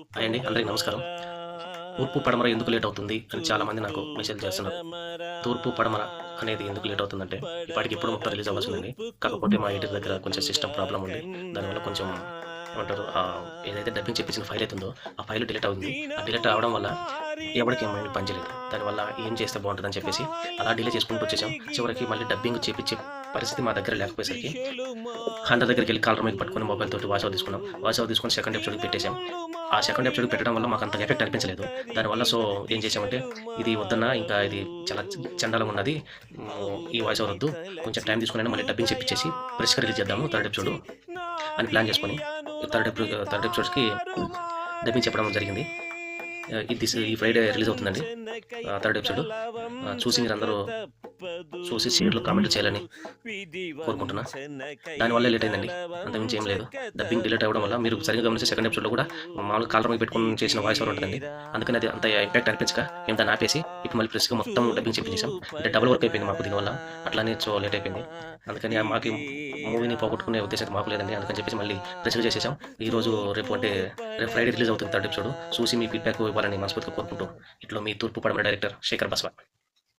Hi అండి. అందరికి నమస్కారం. తూర్పు, పడమర ఎందుకు లేట్ అవుతుంది అని చాలామంది నాకు మెసేజ్ చేస్తున్నారు. తూర్పు, పడమర అనేది ఎందుకు లేట్ అవుతుందంటే, ఇప్పటికిప్పుడు మొత్తం రిలీజ్ అవ్వాల్సిందండి. కాకపోతే మా ఎడిటర్ దగ్గర కొంచెం సిస్టమ్ ప్రాబ్లమ్ ఉండి, దానివల్ల కొంచెం ఏమంటారు ఏదైతే డబ్బింగ్ చెప్పించిన ఫైల్ అయితుందో, ఆ ఫైల్ డిలీట్ అవుతుంది. ఆ డిలీట్ అవ్వడం వల్ల ఎవడికి మైండ్ పనిచేయలేదు. దానివల్ల ఏం చేస్తే బావుంటదని చెప్పేసి అలా డిలే చేసుకుంటూ వచ్చేసాం. చివరికి మళ్ళీ డబ్బింగ్ చేపిచ్చే పరిస్థితి మా దగ్గర లేకపోయేసరికి హంటర్ దగ్గరికెళ్ళి కాలర్ మైక్ పట్టుకొని మొబైల్ తోటి వాయిస్ ఓవర్ తీసుకున్నాం. వాయిస్ ఓవర్ తీసుకొని సెకండ్ ఎపిసోడ్‌కి పెట్టేసాం. ఆ సెకండ్ ఎపిసోడ్ పెట్టడం వల్ల మాకంత ఎఫెక్ట్ అనిపించలేదు. దానివల్ల ఏం చేసామంటే, ఇది వద్దన్నా ఇంకా ఇది చాలా చండాలంగున్నది. ఈ వాయిస్ ఓవర్ వద్దు. కొంచెం టైం తీసుకొనైనా మళ్ళీ డబ్బింగ్ చెప్పించేసి ఫ్రెష్‌గా రిలీజ్ చేద్దాము థర్డ్ ఎపిసోడ్ అని ప్లాన్ చేసుకొని థర్డ్ ఎపిసోడ్స్‌కి డబ్బింగ్ చెప్పడం జరిగింది. ఈ ఫ్రైడే రిలీజ్ అవుతుందండి. Third episode. చూసి మీరందరూ చూసి షేర్‌లో కామెంట్లు చేయాలని కోరుకుంటున్నా. దానివల్లే లేట్ అయిందండి. అంతకుమించి ఏం లేదు. డబ్బింగ్ డిలీట్ అవ్వడం వల్ల మీరు సరిగ్గా గమనిస్తే సెకండ్ ఎపిసోడ్‌లో కూడా మామూలుగా కాలర్ మైక్ పెట్టుకొని చేసిన వాయిస్ ఓవర్ ఉంటదండి. అందుకని అది అంత ఇంపాక్ట్ అనిపించక మేము దాన్ని ఆపేసి ఇప్పుడు మళ్ళీ ఫ్రెష్‌గా మొత్తం డబ్బింగ్ చెప్పించేసాం. అంటే డబుల్ వర్క్ అయిపోయింది మాకు దీనివల్ల. అట్లని లేట్ అయిపోయింది. అందుకని మాకు మూవీని పోగొట్టుకునే ఉద్దేశం అయితే మాకు లేదండి. అందుకని చెప్పేసి మళ్ళీ ఫ్రెష్‌గా చేసేసాం. ఈరోజు రేపు ఫ్రైడే రిలీజ్ అవుతుంది థర్డ్ ఎపిసోడ్. చూసి మీ ఫీడ్‌బ్యాక్ ఇవ్వాలని మనస్ఫూర్తిగా కోరుకుంటూ ఇట్లో మీ తూర్పు పడమర డైరెక్టర్ శేఖర్ బస్వ.